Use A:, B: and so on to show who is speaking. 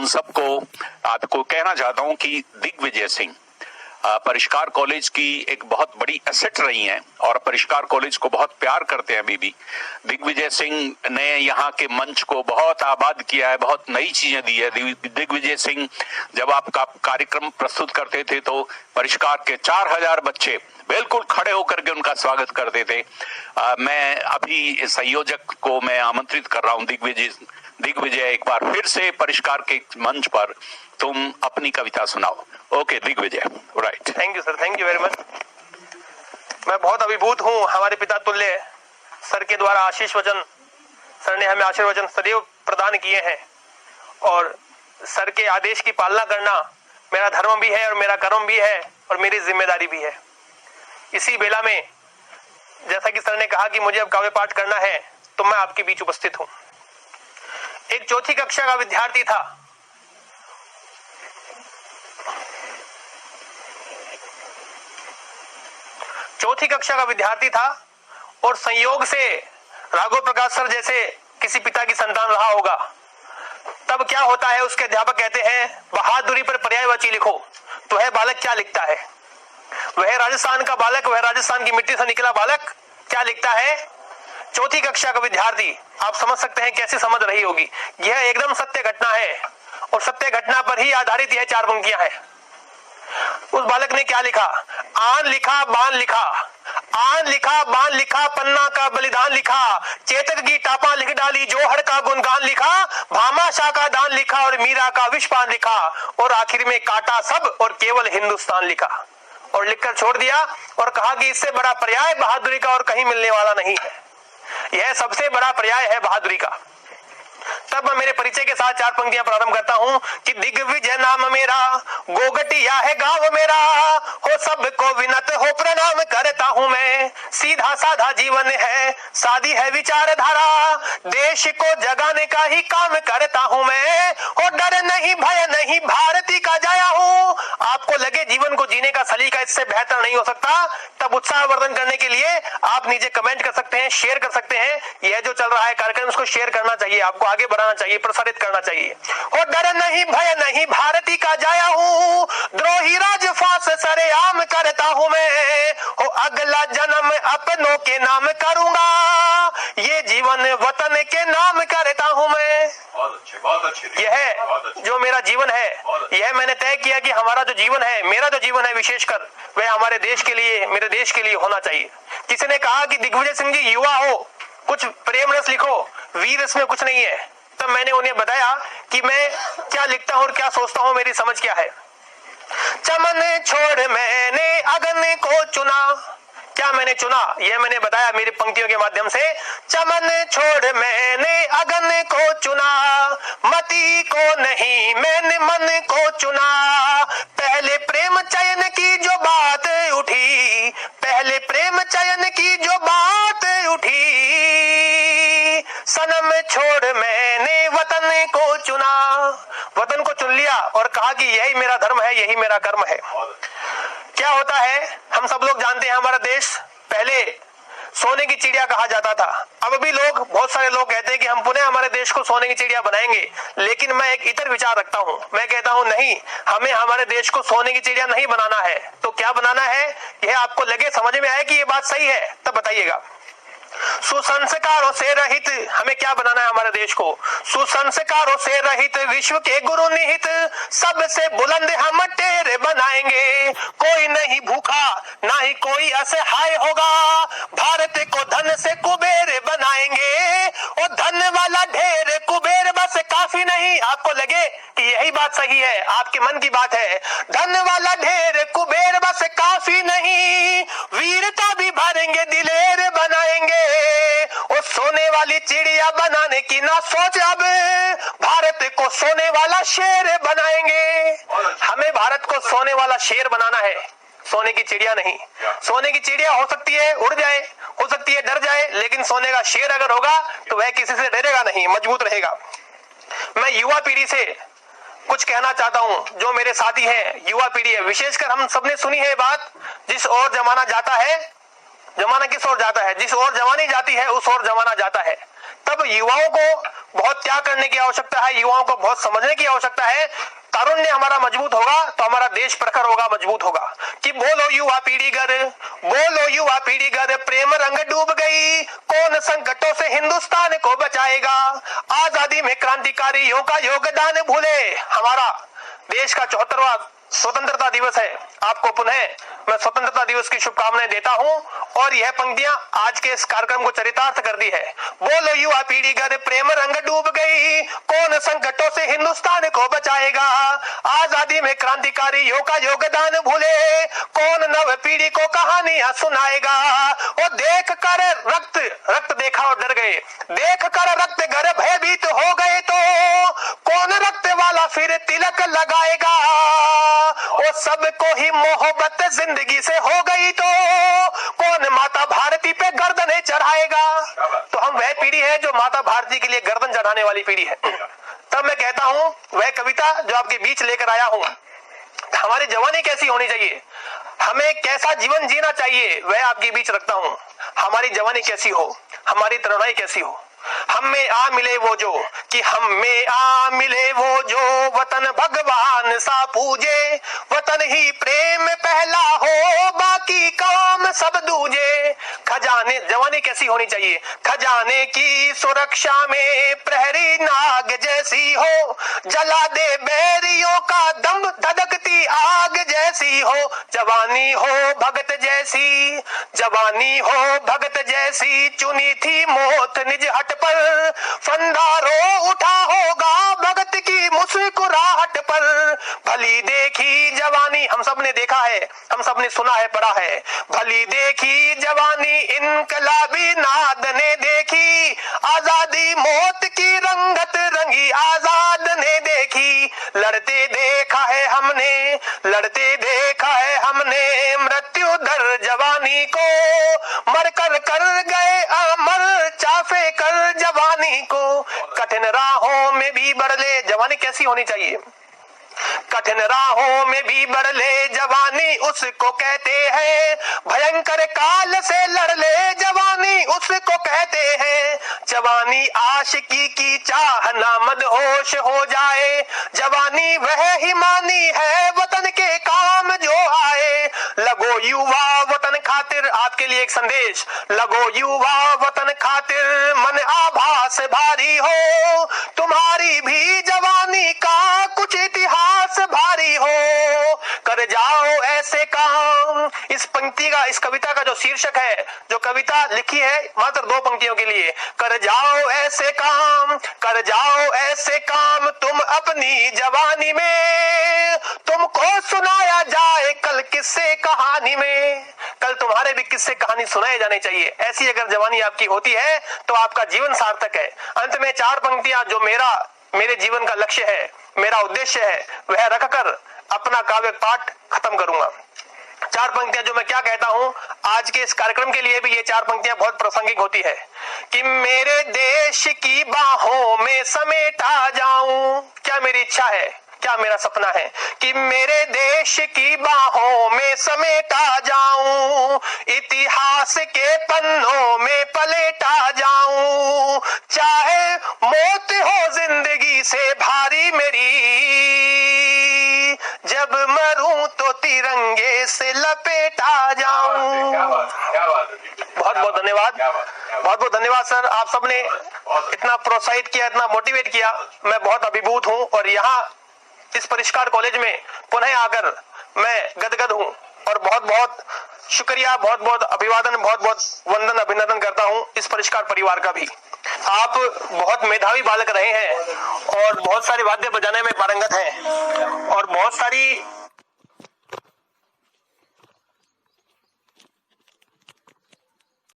A: उन सबको आपको कहना चाहता हूं कि दिग्विजय सिंह परिष्कार कॉलेज की एक बहुत बड़ी एसेट रही हैं और परिष्कार कॉलेज को बहुत प्यार करते हैं अभी भी। दिग्विजय सिंह ने यहाँ के मंच को बहुत आबाद किया है, बहुत नई चीजें दी है। दिग्विजय सिंह जब आपका कार्यक्रम प्रस्तुत करते थे तो परिष्कार के 4000 बच्चे बिल्कुल खड़े होकर के उनका स्वागत करते थे। मैं अभी संयोजक को मैं आमंत्रित कर रहा हूं, दिग्विजय एक बार फिर से परिष्कार के मंच पर तुम अपनी कविता सुनाओ। Okay Digvijay, right.
B: Thank you sir, thank you very much. मैं बहुत अभिभूत हूँ हमारे पिता तुल्य सर के द्वारा आशीष वचन, सर ने हमें आशीर्वचन सदैव प्रदान किए हैं और सर के आदेश की पालना करना मेरा धर्म भी है और मेरा कर्म भी है और मेरी जिम्मेदारी भी है। इसी बेला में जैसा कि सर ने कहा कि मुझे अब काव्य पाठ करना है तो मैं आपके बीच उपस्थित हूँ। एक चौथी कक्षा का विद्यार्थी था। चौथी कक्षा का विद्यार्थी था और संयोग से राघव प्रकाश सर जैसे किसी पिता की संतान रहा होगा। तब क्या होता है, उसके अध्यापक कहते हैं बहादुरी पर पर्यायवाची लिखो। तो वह बालक क्या लिखता है? वह राजस्थान का बालक, वह राजस्थान की मिट्टी से निकला बालक क्या लिखता है? चौथी कक्षा का विद्यार्थी। आप समझ सकते हैं कैसे समझ रही होगी। यह एकदम सत्य घटना है और सत्य घटना पर ही आधारित यह 4 पंक्तियां हैं। उस बालक ने क्या लिखा? आन लिखा, बान लिखा, आन लिखा, बान लिखा, पन्ना का बलिदान लिखा, चेतक की टापा लिख डाली, जोहर का गुणगान लिखा, भामाशाह का दान लिखा और मीरा का विषपान लिखा और आखिर में काटा सब और केवल हिंदुस्तान लिखा। और लिखकर छोड़ दिया और कहा कि इससे बड़ा पर्याय बहादुरी का और कहीं मिलने वाला नहीं है। यह सबसे बड़ा पर्याय है बहादुरी का। तब मैं मेरे परिचय के साथ 4 पंक्तियां प्रारंभ करता हूं कि दिग्विजय नाम मेरा, गोगटिया है गांव मेरा, हो सबको विनत हो प्रणाम करता हूं मैं। सीधा साधा जीवन है, सादी है विचारधारा, देश को जगाने का ही काम करता हूं मैं। हो डर नहीं, भय नहीं, भारती का जाया हूं। आपको लगे जीवन को जीने का सलीका इससे बेहतर नहीं हो सकता, तब उत्साहवर्धन करने के लिए आप नीचे कमेंट कर सकते हैं, शेयर कर सकते हैं। यह जो चल रहा है कार्यक्रम उसको शेयर करना चाहिए, आपको आगे बढ़ाना चाहिए, प्रसारित करना चाहिए। हो डर नहीं, भय नहीं, भारती का जाया हूं, द्रोही राजफास सरेआम करता हूं मैं। हो अगला जन्म अपनों के नाम करूंगा, ये जीवन वतन के नाम करता हूं मैं।
A: बहुत अच्छे।
B: यह जो मेरा जीवन है, यह मैंने तय किया कि हमारा जो जीवन है, मेरा जो जीवन है विशेषकर, वह हमारे देश के लिए, मेरे देश के लिए होना चाहिए। किसी ने कहा कि दिग्विजय सिंह जी युवा हो, कुछ प्रेम रस लिखो, वीर इसमें कुछ नहीं है। तब मैंने उन्हें बताया कि मैं क्या लिखता हूं और क्या सोचता हूं, मेरी समझ क्या है। चमन छोड़ मैंने अगन को चुना। क्या मैंने चुना? यह मैंने बताया मेरी पंक्तियों के माध्यम से। चमन छोड़ मैंने अगन को चुना, मति को नहीं मैंने मन को चुना। पहले प्रेम चयन की जो बात उठी, पहले प्रेम चयन की जो बात उठी, सनम छोड़ मैंने वतन को चुना। वतन को चुन लिया और कहा कि यही मेरा धर्म है, यही मेरा कर्म है। क्या होता है, हम सब लोग जानते हैं हमारा देश पहले सोने की चिड़िया कहा जाता था। अब भी लोग, बहुत सारे लोग कहते हैं कि हम पुनः हमारे देश को सोने की चिड़िया बनाएंगे, लेकिन मैं एक इतर विचार रखता हूं। मैं कहता हूं नहीं, हमें हमारे देश को सोने की चिड़िया नहीं बनाना है। तो क्या बनाना है, यह आपको लगे, समझ में आए कि ये बात सही है, तब बताइएगा। सुसंस्कारों से रहित हमें क्या बनाना है हमारे देश को? सुसंस्कारों से रहित, विश्व के गुरु निहित, सबसे बुलंद हम टेर बनाएंगे। कोई नहीं भूखा, ना ही कोई असहाय होगा, भारत को धन से कुबेर बनाएंगे। और धन वाला ढेर, कुबेर बस काफी नहीं। आपको लगे कि यही बात सही है, आपके मन की बात है। धन वाला ढेर, कुबेर बस काफी नहीं, वीरता भी भरेंगे, दिलेर बनाएंगे। और सोने वाली चिड़िया बनाने की ना सोच, अब भारत को सोने वाला शेर बनाएंगे। हमें भारत को सोने वाला शेर बनाना है, सोने की चिड़िया नहीं। सोने की चिड़िया हो सकती है उड़ जाए, हो सकती है डर जाए, लेकिन सोने का शेर अगर होगा तो वह किसी से डरेगा नहीं, मजबूत रहेगा। मैं युवा पीढ़ी से कुछ कहना चाहता हूं, जो मेरे साथी हैं, युवा पीढ़ी है, विशेषकर हम सबने सुनी है बात, जिस ओर जमाना जाता है, जमाना किस ओर जाता है? जिस ओर जवानी जाती है उस ओर जमाना जाता है। तब युवाओं को बहुत त्याग करने की आवश्यकता है, युवाओं को बहुत समझने की आवश्यकता है। तारुण्य हमारा मजबूत होगा तो हमारा देश प्रखर होगा, मजबूत होगा। कि बोलो युवा पीढ़ी गर, बोलो युवा पीढ़ी गर, प्रेम रंग डूब गई, कौन संकटों से हिंदुस्तान को बचाएगा। आजादी में क्रांतिकारियों का योगदान भूले। हमारा देश का 74वां स्वतंत्रता दिवस है। आपको पुनः मैं स्वतंत्रता दिवस की शुभकामनाएं देता हूं। और यह पंक्तियां आज के इस कार्यक्रम को चरितार्थ कर दी है। बोलो युवा पीढ़ी गर, प्रेम रंग डूब गई, कौन संकटों से हिंदुस्तान को बचाएगा। आजादी में क्रांतिकारियों का योगदान भूले, कौन नव पीढ़ी को कहानियां सुनाएगा। और देख कर रक्त देखा और डर गए, देख कर रक्त गर भयभीत हो गए तो कौन रक्त वाला फिर तिलक लगाएगा। और सबको ही मोहब्बत जिंदगी से हो गई तो कौन माता भारती पे गर्दनें चढ़ाएगा। तो हम वह पीढ़ी है जो माता भारती के लिए गर्दन चढ़ाने वाली पीढ़ी है। तब मैं कहता हूं वह कविता जो आपके बीच लेकर आया हूं, हमारी जवानी कैसी होनी चाहिए, हमें कैसा जीवन जीना चाहिए, वह आपके बीच रखता हूं। हमारी जवानी कैसी हो, हमारी तरुणाई कैसी हो। हम में आ मिले वो जो, कि हम में आ मिले वो जो वतन भगवान सा पूजे। वतन ही प्रेम पहला हो, बाकी काम सब दूजे। खजाने, जवानी कैसी होनी चाहिए, खजाने की सुरक्षा में प्रहरी नाग जैसी हो। जला दे बैरियों का दम, धधकती आग जैसी हो। जवानी हो भगत जैसी, जवानी हो भगत जैसी, चुनी थी मौत निज हट पर। फंदा रो उठा होगा भगत की मुस्कुराहट पर। भली देखी जवानी, हम सब ने देखा है, हम सब ने सुना है, पढ़ा है। भली देखी जवानी इनकलाबी नाद ने देखी, आजादी मौत की रंगत रंगी आजाद ने देखी। लड़ते देखा है हमने, लड़ते देखा है हमने, मृत्यु दर जवानी को। मर कर गए अमर, चाफे कर जवानी को। कठिन राहों में भी बढ़ ले, जवानी कैसी होनी चाहिए, कठिन राहों में भी बढ़ ले जवानी उसको कहते हैं। भयंकर काल से लड़ ले जवानी उसको कहते हैं। जवानी आशिकी की चाह ना मदहोश हो जाए, जवानी वह ही मानी है वतन के काम जो आए। लगो युवा वतन खातिर, आपके लिए एक संदेश, लगो युवा वतन खातिर, मन आभास भारी हो। तुम्हारी भी जवानी का कुछ इतिहास भारी हो। कर जाओ ऐसे काम, इस पंक्ति का, इस कविता का जो शीर्षक है, जो कविता लिखी है मात्र 2 पंक्तियों के लिए। कर जाओ ऐसे काम, कर जाओ ऐसे काम, तुम अपनी जवानी में। तुमको सुनाया जाए कल किस्से कहानी में, कल तुम्हारे भी किस्से कहानी सुनाए जाने चाहिए। ऐसी अगर जवानी आपकी होती है तो आपका जीवन सार्थक है। अंत में 4 पंक्तियां जो मेरे जीवन का लक्ष्य है, मेरा उद्देश्य है, वह रखकर अपना काव्य पाठ खत्म करूंगा। 4 पंक्तियां जो मैं क्या कहता हूं, आज के इस कार्यक्रम के लिए भी ये 4 पंक्तियां बहुत प्रासंगिक होती है। कि मेरे देश की बाहों में समेटा जाऊं, क्या मेरी इच्छा है, क्या मेरा सपना है कि मेरे देश की बाहों में समेटा जाऊं। इतिहास के पन्नों में पलेटा जाऊं। चाहे मौत हो जिंदगी से भारी मेरी, जब मरूं तो तिरंगे से लपेटा जाऊं। बहुत बहुत धन्यवाद, बहुत बहुत धन्यवाद सर। आप सबने इतना प्रोत्साहित किया, इतना मोटिवेट किया, मैं बहुत अभिभूत हूं। और यहाँ इस परिष्कार कॉलेज में पुनः आकर मैं गदगद हूं और बहुत बहुत शुक्रिया, बहुत बहुत अभिवादन, बहुत बहुत वंदन, अभिनंदन करता हूं इस परिष्कार परिवार का भी। आप बहुत मेधावी बालक रहे हैं और बहुत सारे वाद्य बजाने में पारंगत हैं और बहुत सारी